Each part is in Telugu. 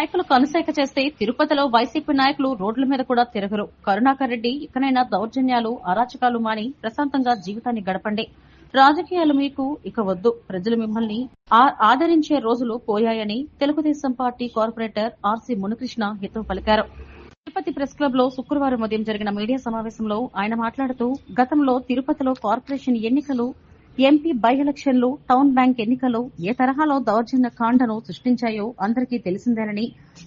నాయకులు కనుసైక చేస్తే తిరుపతిలో వైసీపీ నాయకులు రోడ్ల మీద కూడా తిరగరు. కరుణాకర్ రెడ్డి ఇకనైనా దౌర్జన్యాలు, అరాచకాలు మాని ప్రశాంతంగా జీవితాన్ని గడపండి. రాజకీయాలు మీకు ఇక వద్దు. ప్రజలు మిమ్మల్ని ఆదరించే రోజులు పోయాయని Telugu Desam party corporator RC Munikrishna హితవు పలికారు. తిరుపతి ప్రెస్ క్లబ్ లో శుక్రవారం ఉదయం జరిగిన మీడియా సమావేశంలో ఆయన మాట్లాడుతూ, గతంలో తిరుపతిలో కార్పొరేషన్ ఎన్నికలు, ఎంపీ బై ఎలక్షన్లు, టౌన్ బ్యాంక్ ఎన్నికలు ఏ తరహాలో దౌర్జన్య కాండను సృష్టించాయో అందరికీ తెలిసిందేనని,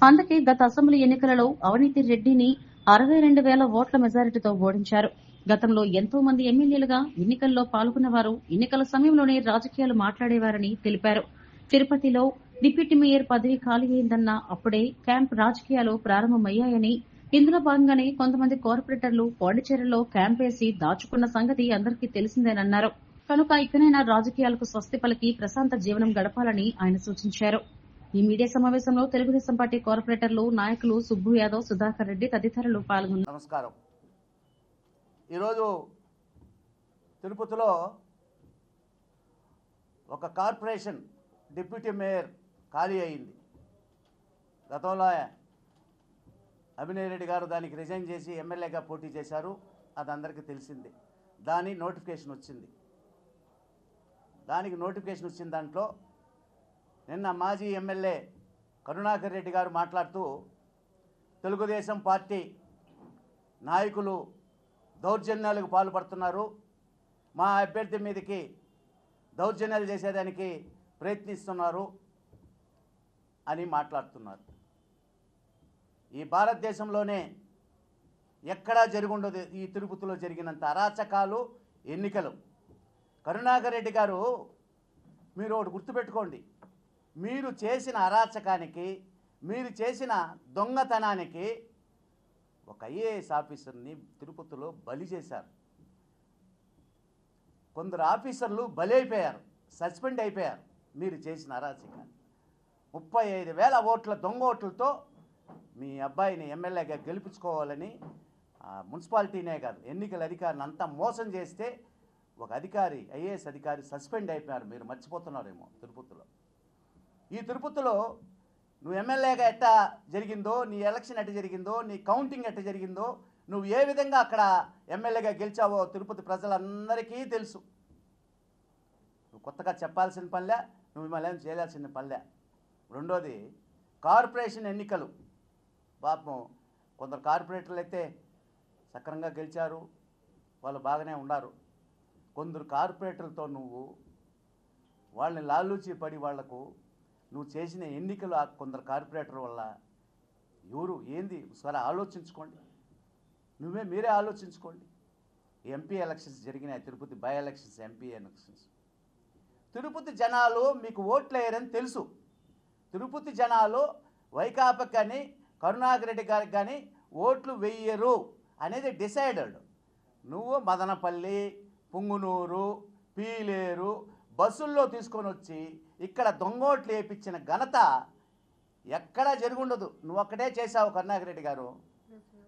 అందుకే గత అసెంబ్లీ ఎన్నికలలో అవినీతి రెడ్డిని 62,000 ఓట్ల మెజారిటీతో ఓడించారు. గతంలో ఎంతో మంది ఎమ్మెల్యేలుగా ఎన్నికల్లో పాల్గొన్నవారు ఎన్నికల సమయంలోనే రాజకీయాలు మాట్లాడేవారని తెలిపారు. తిరుపతిలో డిప్యూటీ మేయర్ పదవి ఖాళీ అయిందన్న అప్పుడే క్యాంప్ రాజకీయాలు ప్రారంభమయ్యాయని, ఇందులో భాగంగానే కొంతమంది కార్పొరేటర్లు పాండిచేరిలో క్యాంప్ వేసి దాచుకున్న సంగతి అందరికీ తెలిసిందేనన్నారు. కనుక ఇకనైనా రాజకీయాలకు స్వస్తి పలికి ప్రశాంత జీవనం గడపాలని ఆయన సూచించారు. ఈ మీడియా సమావేశంలో తెలుగుదేశం పార్టీ కార్పొరేటర్లు, నాయకులు సుబ్బు యాదవ్, సుధాకర్ రెడ్డి తదితరులు పాల్గొన్నారు. నమస్కారం. ఈరోజు తిరుపతిలో ఒక కార్పొరేషన్ డిప్యూటీ మేయర్ ఖాళీ అయింది. గతంలో అభినయ్ రెడ్డి గారు దానికి రిజైన్ చేసి ఎమ్మెల్యేగా పోటీ చేశారు. అది అందరికీ తెలిసిందే. దానికి నోటిఫికేషన్ వచ్చిన దాంట్లో నిన్న మాజీ ఎమ్మెల్యే కరుణాకర్ రెడ్డి గారు మాట్లాడుతూ, తెలుగుదేశం పార్టీ నాయకులు దౌర్జన్యాలకు పాల్పడుతున్నారు, మా అభ్యర్థి మీదకి దౌర్జన్యాలు చేసేదానికి ప్రయత్నిస్తున్నారు అని మాట్లాడుతున్నారు. ఈ భారతదేశంలోనే ఎక్కడా జరుగుండదు ఈ తిరుపతిలో జరిగినంత అరాచకాలు, ఎన్నికలు. కరుణాకర్ రెడ్డి గారు, మీరు ఒకటి గుర్తుపెట్టుకోండి, మీరు చేసిన అరాచకానికి, మీరు చేసిన దొంగతనానికి ఒక ఐఏఎస్ ఆఫీసర్ని తిరుపతిలో బలి చేశారు. కొందరు ఆఫీసర్లు బలి అయిపోయారు, సస్పెండ్ అయిపోయారు మీరు చేసిన అరాచకాన్ని. 35,000 ఓట్ల దొంగ ఓట్లతో మీ అబ్బాయిని ఎమ్మెల్యేగా గెలిపించుకోవాలని మున్సిపాలిటీనే కాదు ఎన్నికల అధికారిని అంతా మోసం చేస్తే ఒక అధికారి, ఐఏఎస్ అధికారి సస్పెండ్ అయిపోయారు. మీరు మర్చిపోతున్నారేమో. ఈ తిరుపతిలో నువ్వు ఎమ్మెల్యేగా ఎట్టా జరిగిందో, నీ ఎలక్షన్ ఎట్ట జరిగిందో, నీ కౌంటింగ్ ఎట్ట జరిగిందో, నువ్వు ఏ విధంగా అక్కడ ఎమ్మెల్యేగా గెలిచావో తిరుపతి ప్రజలందరికీ తెలుసు. నువ్వు కొత్తగా చెప్పాల్సిన పనిలే, నువ్వు మిమ్మల్ని ఏం చేయాల్సిన పనిలే. రెండోది, కార్పొరేషన్ ఎన్నికలు. పాపం కొందరు కార్పొరేటర్లు అయితే సక్రమంగా గెలిచారు, వాళ్ళు బాగానే ఉన్నారు. కొందరు కార్పొరేటర్లతో నువ్వు వాళ్ళని లాలూచి పడి వాళ్లకు నువ్వు చేసిన ఎన్నికలు కొందరు కార్పొరేటర్ వల్ల ఎవరు ఏంది సరే ఆలోచించుకోండి. మీరే ఆలోచించుకోండి. ఎంపీ ఎలక్షన్స్ జరిగినాయి, Tirupati by elections, MP elections. Tirupati జనాలు మీకు ఓట్లు వేయరని తెలుసు. తిరుపతి జనాలు వైకాపాకి కానీ కరుణాకర్ రెడ్డి గారికి కానీ ఓట్లు వెయ్యరు అనేది డిసైడెడ్. నువ్వు మదనపల్లి, పుంగునూరు, పీలేరు బస్సుల్లో తీసుకొని వచ్చి ఇక్కడ దొంగోట్లు వేయించిన ఘనత ఎక్కడా జరుగుండదు. నువ్వు ఒక్కడే చేసావు కరుణాకర్ రెడ్డి గారు.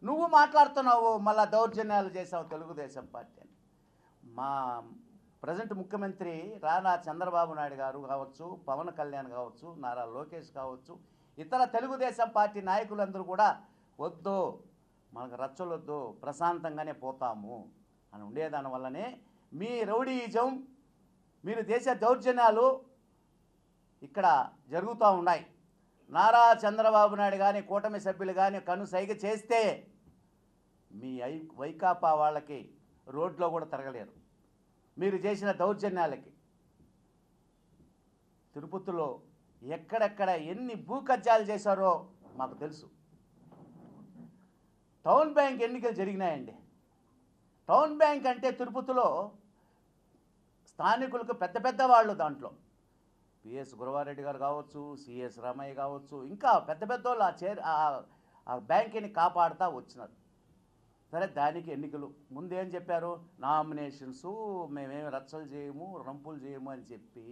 నువ్వు మాట్లాడుతున్నావు, మళ్ళా దౌర్జన్యాలు చేసావు తెలుగుదేశం పార్టీ అని. మా ప్రజెంట్ ముఖ్యమంత్రి రానా చంద్రబాబు నాయుడు గారు కావచ్చు, పవన్ కళ్యాణ్ కావచ్చు, నారా లోకేష్ కావచ్చు, ఇతర తెలుగుదేశం పార్టీ నాయకులందరూ కూడా వద్దు, మనకు రచ్చలొద్దు, ప్రశాంతంగానే పోతాము అని ఉండేదాని వల్లనే మీ రౌడీయిజం, మీరు చేసే దౌర్జన్యాలు ఇక్కడ జరుగుతూ ఉన్నాయి. నారా చంద్రబాబు నాయుడు కానీ కూటమి సభ్యులు కానీ కనుసైగ చేస్తే మీ వైకాపా వాళ్ళకి రోడ్లో కూడా తిరగలేరు. మీరు చేసిన దౌర్జన్యాలకి తిరుపతిలో ఎక్కడెక్కడ ఎన్ని భూ కబ్జాలు చేశారో మాకు తెలుసు. టౌన్ బ్యాంక్ ఎన్నికలు జరిగినాయండి. టౌన్ బ్యాంక్ అంటే తిరుపతిలో స్థానికులకు పెద్ద వాళ్ళు, దాంట్లో పిఎస్ గురవారెడ్డి గారు కావచ్చు, సిఎస్ రామయ్య కావచ్చు, ఇంకా పెద్ద వాళ్ళు ఆ బ్యాంక్ని కాపాడుతూ వచ్చినారు. సరే, దానికి ఎన్నికలు ముందేం చెప్పారు, నామినేషన్స్ మేమేమి రచ్చలు చేయము, రంపులు చేయము అని చెప్పి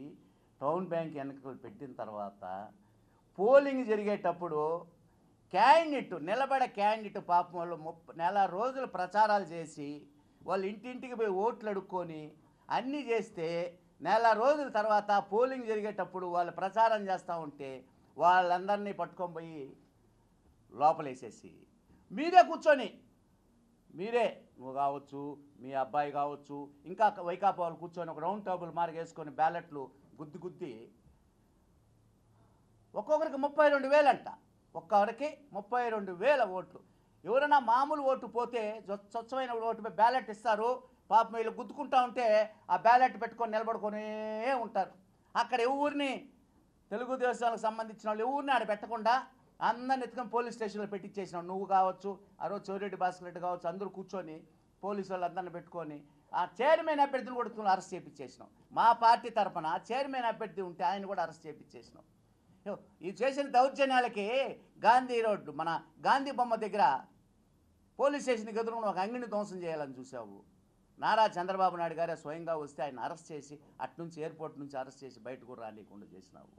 టౌన్ బ్యాంక్ ఎన్నికలు పెట్టిన తర్వాత పోలింగ్ జరిగేటప్పుడు నిలబడే క్యాండిడేట్ పాపం వాళ్ళు 30 నెల రోజులు ప్రచారాలు చేసి వాళ్ళు ఇంటింటికి పోయి ఓట్లు అడుక్కొని అన్నీ చేస్తే నెల రోజుల తర్వాత పోలింగ్ జరిగేటప్పుడు వాళ్ళు ప్రచారం చేస్తూ ఉంటే వాళ్ళందరినీ పట్టుకొని పోయి లోపలేసేసి మీరే కూర్చొని మీరే, నువ్వు కావచ్చు, మీ అబ్బాయి కావచ్చు, ఇంకా వైకాపా వాళ్ళు కూర్చొని ఒక రౌండ్ టేబుల్ మార్గేసుకొని బ్యాలెట్లు గుద్ది ఒక్కొక్కరికి 32,000 అంట. ఒక్కొక్కరికి 32,000 ఓట్లు. ఎవరైనా మామూలు ఓటు పోతే స్వచ్ఛమైన ఓటు బ్యాలెట్ ఇస్తారు, పాపం వీళ్ళు గుద్దుకుంటా ఉంటే ఆ బ్యాలెట్ పెట్టుకొని నిలబడుకొనే ఉంటారు. అక్కడ ఎవరిని తెలుగుదేశానికి సంబంధించిన వాళ్ళు ఎవరిని ఆడ పెట్టకుండా అందరిని ఎత్తుకొని పోలీస్ స్టేషన్లో పెట్టించేసినావు. నువ్వు కావచ్చు, ఆ రోజు చోరెడ్డి భాస్కర్ రెడ్డి కావచ్చు, అందరూ కూర్చొని పోలీసు వాళ్ళు అందరిని పెట్టుకొని ఆ చైర్మన్ అభ్యర్థిని కూడా అరెస్ట్ చేయించేసినాం. మా పార్టీ తరఫున చైర్మన్ అభ్యర్థి ఉంటే ఆయన కూడా అరెస్ట్ చేయించేసినాం. ఈ చేసిన దౌర్జన్యాలకి గాంధీ రోడ్డు, మన గాంధీ బొమ్మ దగ్గర పోలీస్ స్టేషన్కి ఎదురుగా ఒక అంగిని ధ్వంసం చేయాలని చూసావు. నారా చంద్రబాబు నాయుడు గారే స్వయంగా వస్తే ఆయన అరెస్ట్ చేసి అట్నుంచి ఎయిర్పోర్ట్ నుంచి అరెస్ట్ చేసి బయటకు రానియకుండా చేసినావు.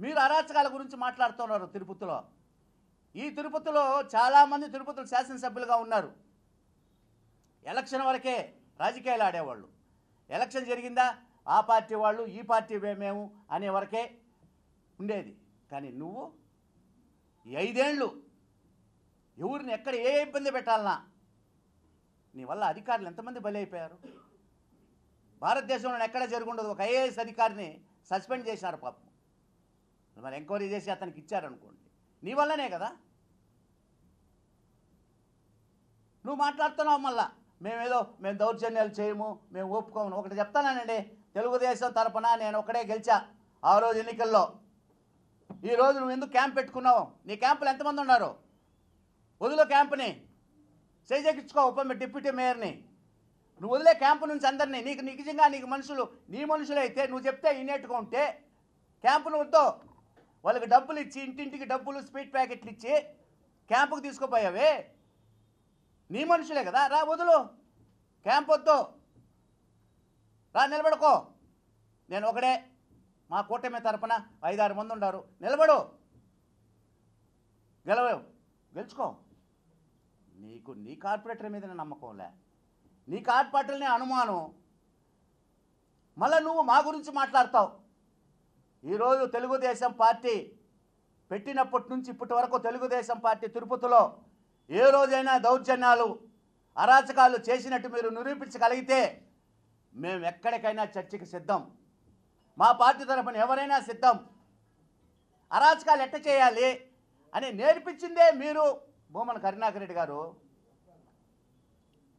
మీరు అరాచకాల గురించి మాట్లాడుతున్నారు. తిరుపతిలో, ఈ తిరుపతిలో చాలామంది తిరుపతిలో శాసనసభ్యులుగా ఉన్నారు. ఎలక్షన్ వరకే రాజకీయాలు ఆడేవాళ్ళు. ఎలక్షన్ జరిగిందా ఆ పార్టీ వాళ్ళు, ఈ పార్టీ మేము అనే వరకే ఉండేది. కానీ నువ్వు ఈ 5 ఏళ్ళు ఎవరిని ఎక్కడ ఏ ఇబ్బంది పెట్టాలన్నా నీ వల్ల అధికారులు ఎంతమంది బలి అయిపోయారు. భారతదేశంలో ఎక్కడ జరుగుండదు. ఒక ఐఏఎస్ అధికారిని సస్పెండ్ చేశారు పాపం. మరి ఎంక్వైరీ చేసి అతనికి ఇచ్చారనుకోండి, నీ వల్లనే కదా. నువ్వు మాట్లాడుతున్నావు మళ్ళా మేము దౌర్జన్యాలు చేయము, మేము ఒప్పుకోము. ఒకటి చెప్తానండి, తెలుగుదేశం తరపున నేను ఒకడే గెలిచా ఆ రోజు ఎన్నికల్లో. ఈరోజు నువ్వు ఎందుకు క్యాంప్ పెట్టుకున్నావు? నీ క్యాంపులు ఎంతమంది ఉన్నారు? వదిలో క్యాంపుని చేజెక్కించుకో. డిప్యూటీ మేయర్ని నువ్వు వదిలే క్యాంపు నుంచి అందరినీ. నీకు నిజంగా మనుషులు నీ మనుషులు అయితే నువ్వు చెప్తే ఇనేట్టుగా ఉంటే క్యాంపును వద్దు, వాళ్ళకి డబ్బులు ఇచ్చి ఇంటింటికి డబ్బులు స్వీట్ ప్యాకెట్లు ఇచ్చి క్యాంపుకు తీసుకుపోయావే నీ మనుషులే కదా. రా వదులు, క్యాంప్ వద్దు, రా నిలబడుకో. నేను ఒకడే, మా కూటమి తరపున 5-6 మంది ఉన్నారు, నిలబడు, గెలుచుకో. నీకు నీ కార్పొరేటర్ మీద నమ్మకంలే, నీ కార్పొరేటర్ని అనుమానం. మళ్ళీ నువ్వు మా గురించి మాట్లాడతావు. ఈరోజు తెలుగుదేశం పార్టీ పెట్టినప్పటి నుంచి ఇప్పటి వరకు తెలుగుదేశం పార్టీ తిరుపతిలో ఏ రోజైనా దౌర్జన్యాలు అరాచకాలు చేసినట్టు మీరు నిరూపించగలిగితే మేము ఎక్కడికైనా చర్చకి సిద్ధం. మా పార్టీ తరఫున ఎవరైనా సిద్ధం. అరాచకాలు ఎట్ట చేయాలి అని నేర్పించిందే మీరు, భూమన కరుణాకర్ రెడ్డి గారు.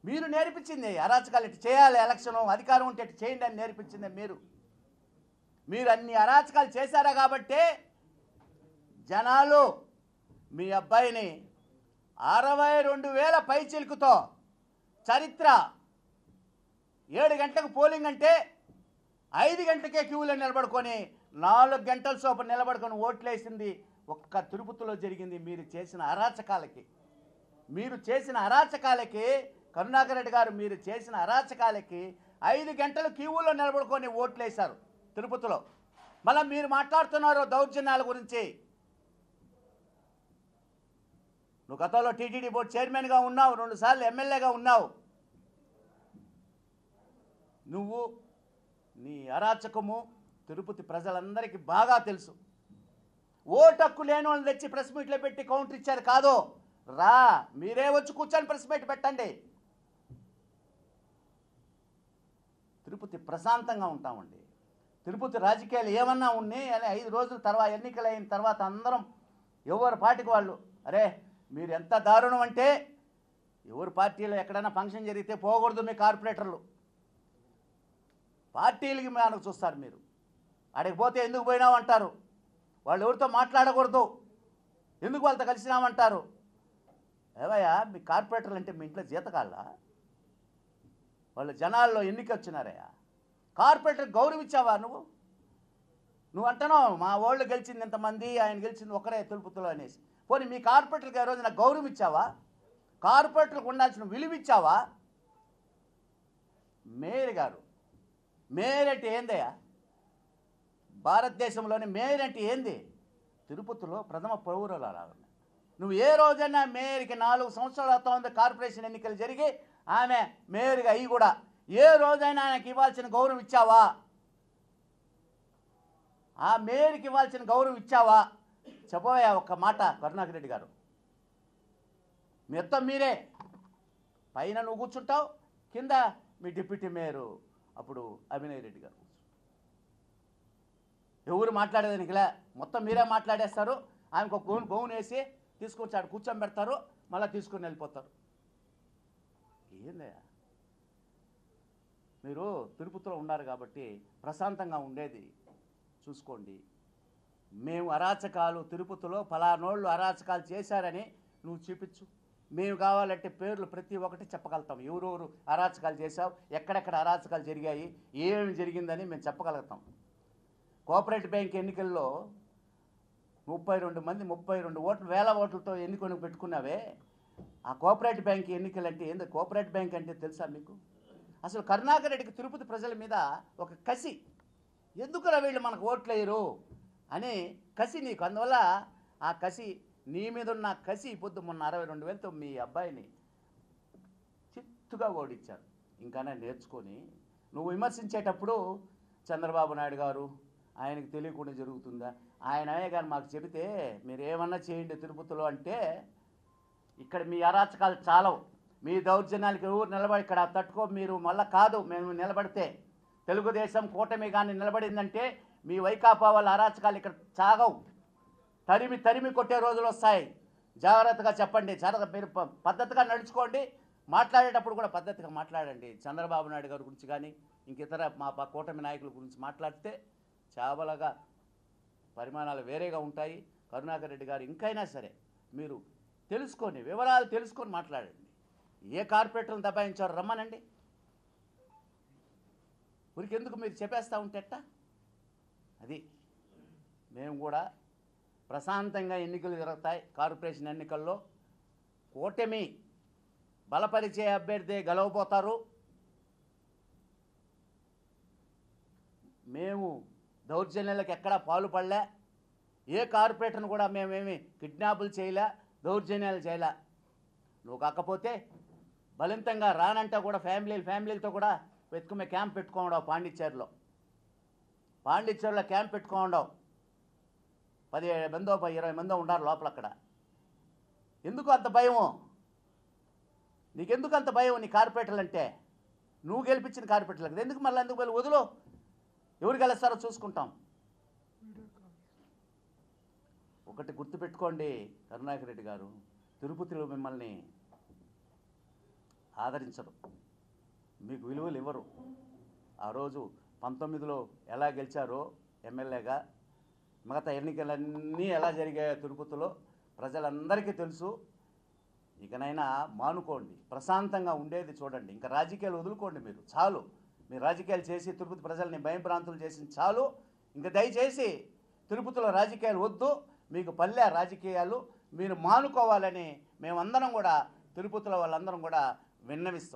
మీరు నేర్పించింది అరాచకాలు ఎట్ట చేయాలి, ఎలక్షన్ అధికారం ఉంటే ఎట్ట చేయండి అని నేర్పించిందే మీరు. మీరు అన్ని అరాచకాలు చేశారా కాబట్టే జనాలు మీ అబ్బాయిని 62,000 పైచిలుకుతో చరిత్ర 7 గంటలకు పోలింగ్ అంటే 5 గంటలకే క్యూలో నిలబడుకొని 4 గంటల సేపు నిలబడుకొని ఓట్లేసింది ఒక్క తిరుపతిలో జరిగింది. మీరు చేసిన అరాచకాలకి కరుణాకర్ రెడ్డి గారు మీరు చేసిన అరాచకాలకి 5 గంటలు క్యూలో నిలబడుకొని ఓట్లేశారు తిరుపతిలో. మళ్ళీ మీరు మాట్లాడుతున్నారు దౌర్జన్యాల గురించి. నువ్వు గతంలో టీటీడీ బోర్డు చైర్మన్గా ఉన్నావు, 2 సార్లు ఎమ్మెల్యేగా ఉన్నావు. నువ్వు నీ అరాచకము తిరుపతి ప్రజలందరికీ బాగా తెలుసు. ఓటు హక్కు లేని వాళ్ళని తెచ్చి ప్రెస్ మీట్లో పెట్టి కౌంటర్ ఇచ్చారు కాదు. రా, మీరే వచ్చి కూర్చొని ప్రెస్ మీట్ పెట్టండి. తిరుపతి ప్రశాంతంగా ఉంటామండి. తిరుపతి రాజకీయాలు ఏమన్నా ఉన్నాయి అని 5 రోజుల తర్వాత ఎన్నికలు అయిన తర్వాత అందరం ఎవరి పార్టీకి వాళ్ళు, అరే మీరు ఎంత దారుణం అంటే ఎవరి పార్టీలో ఎక్కడైనా ఫంక్షన్ జరిగితే పోకూడదు. మీ కార్పొరేటర్లు పార్టీలకి మనకు చూస్తారు. మీరు అక్కడికి పోతే ఎందుకు పోయినావు అంటారు. వాళ్ళు ఎవరితో మాట్లాడకూడదు, ఎందుకు వాళ్ళతో కలిసినామంటారు. ఏవయ్యా మీ కార్పొరేటర్లు అంటే మీ ఇంట్లో జీతకాళ్ళ? వాళ్ళు జనాల్లో ఎన్నిక వచ్చినారయ్యా. కార్పొరేటర్ గౌరవించావా నువ్వు అంటున్నావు మా వాళ్ళు గెలిచింది ఎంతమంది, ఆయన గెలిచింది ఒకరే తిరుపతిలో అనేసి. పోనీ మీ కార్పొరేటర్కి ఆ రోజు నాకు గౌరవం ఇచ్చావా? కార్పొరేటర్లకు ఉండాల్సిన విలువ ఇచ్చావా? మేయర్ గారు, మేయర్ అంటే ఏందయ్యా? భారతదేశంలోని మేయర్ అంటే ఏంది? తిరుపతిలో ప్రథమ పౌరులు అలా ఉన్నాయి. నువ్వు ఏ రోజైనా మేయర్కి 4 సంవత్సరాలు అవుతా ఉంది కార్పొరేషన్ ఎన్నికలు జరిగి ఆమె మేయర్గా అయ్యి కూడా ఏ రోజైనా ఆయనకి ఇవ్వాల్సిన గౌరవం ఇచ్చావా? ఆ మేయర్కి ఇవ్వాల్సిన గౌరవం ఇచ్చావా? చెప్పవయ్యా ఒక్క మాట కరుణాకర్ రెడ్డి గారు. మొత్తం మీరే, పైన నువ్వు కూర్చుంటావు, కింద మీ డిప్యూటీ మేయరు అప్పుడు అభినయ్ రెడ్డి గారు. ఎవరు మాట్లాడేదానికిలే, మొత్తం మీరే మాట్లాడేస్తారు. ఆమెకు ఒక గౌన్ వేసి తీసుకొచ్చాడు కూర్చొని పెడతారు, మళ్ళీ తీసుకొని వెళ్ళిపోతారు. ఏందయ్యా, మీరు తిరుపతిలో ఉన్నారు కాబట్టి ప్రశాంతంగా ఉండేది చూసుకోండి. మేము అరాచకాలు తిరుపతిలో ఫలానోళ్ళు అరాచకాలు చేశారని నువ్వు చూపించు. మేము కావాలంటే పేర్లు ప్రతి ఒక్కటి చెప్పగలుగుతాం. ఎవరెవరు అరాచకాలు చేశావు, ఎక్కడెక్కడ అరాచకాలు జరిగాయి, ఏమేమి జరిగిందని మేము చెప్పగలుగుతాం. కోఆపరేటివ్ బ్యాంక్ ఎన్నికల్లో 32 ఓట్లు, వేల ఓట్లతో ఎన్నికను పెట్టుకున్నావే. ఆ కోఆపరేటివ్ బ్యాంక్ ఎన్నికలు అంటే ఏంది? కోఆపరేటివ్ బ్యాంక్ అంటే తెలుసా మీకు? అసలు కరుణాకర్ రెడ్డికి తిరుపతి ప్రజల మీద ఒక కసి, ఎందుకురా వీళ్ళు మనకు ఓట్లు వేయరు అని కసి నీకు. అందువల్ల ఆ కసి, నీ మీద ఉన్న కసి పొద్దు మొన్న 62,000తో మీ అబ్బాయిని చిత్తుగా ఓడించారు. ఇంకానే నేర్చుకొని నువ్వు విమర్శించేటప్పుడు చంద్రబాబు నాయుడు గారు ఆయనకు తెలియకుండా జరుగుతుందా, ఆయనే కానీ మాకు చెబితే మీరు ఏమన్నా చేయండి తిరుపతిలో అంటే, ఇక్కడ మీ అరాచకాలు చాలవు, మీ దౌర్జన్యాలకి ఎవరు నిలబడి ఇక్కడ తట్టుకో. మీరు మళ్ళీ కాదు, మేము నిలబడితే తెలుగుదేశం కూటమి కానీ నిలబడిందంటే మీ వైకాపా వాళ్ళ అరాచకాలు ఇక్కడ సాగవు. తరిమి కొట్టే రోజులు వస్తాయి. జాగ్రత్తగా చెప్పండి. మీరు పద్ధతిగా నడుచుకోండి. మాట్లాడేటప్పుడు కూడా పద్ధతిగా మాట్లాడండి. చంద్రబాబు నాయుడు గారి గురించి కానీ ఇంకితర మా కూటమి నాయకుల గురించి మాట్లాడితే చావలగా పరిమాణాలు వేరేగా ఉంటాయి. కరుణాకర్ రెడ్డి గారు ఇంకైనా సరే మీరు తెలుసుకొని, వివరాలు తెలుసుకొని మాట్లాడండి. ఏ కార్పొరేటర్లను దబాయించారో రమ్మనండి. ఊరికెందుకు మీరు చెప్పేస్తూ ఉంటే ఎట్టా? అది మేము కూడా ప్రశాంతంగా ఎన్నికలు జరుగుతాయి. కార్పొరేషన్ ఎన్నికల్లో కూటమి బలపరిచే అభ్యర్థి గెలవబోతారు. మేము దౌర్జన్యాలకు ఎక్కడా పాల్పడలే. ఏ కార్పొరేటర్ను కూడా మేమేమి కిడ్నాపులు చేయలే, దౌర్జన్యాలు చేయలే. నువ్వు కాకపోతే బలింతంగా రానంటే కూడా ఫ్యామిలీలతో కూడా వెతుకుమే క్యాంప్ పెట్టుకోండావు. పాండిచ్చేరిలో క్యాంప్ పెట్టుకోండావు. 17 మందో 20 మందో ఉన్నారు లోపల. అక్కడ ఎందుకు అంత భయము? నీకెందుకు అంత భయం? నీ కార్పొరేటర్లు అంటే నువ్వు గెలిపించిన కార్పొరేటర్లకు ఎందుకు మళ్ళీ ఎందుకు వెళ్ళి వదులు? ఎవరు గెలుస్తారో చూసుకుంటాం. ఒకటి గుర్తుపెట్టుకోండి కరుణాకర్ రెడ్డి గారు, తిరుపతిలో మిమ్మల్ని ఆదరించరు, మీకు విలువలు ఇవ్వరు. ఆ రోజు 19లో ఎలా గెలిచారో ఎమ్మెల్యేగా, మిగతా ఎన్నికలన్నీ ఎలా జరిగాయో తిరుపతిలో ప్రజలందరికీ తెలుసు. ఇకనైనా మానుకోండి, ప్రశాంతంగా ఉండేది చూడండి. ఇంకా రాజకీయాలు వదులుకోండి. మీరు చాలు, మీరు రాజకీయాలు చేసి తిరుపతి ప్రజల్ని భయభ్రాంతులు చేసింది చాలు. ఇంకా దయచేసి తిరుపతిలో రాజకీయాలు వద్దు. మీకు పల్లె రాజకీయాలు మీరు మానుకోవాలని మేమందరం కూడా, తిరుపతిలో వాళ్ళందరం కూడా విన్నవిస్తాం.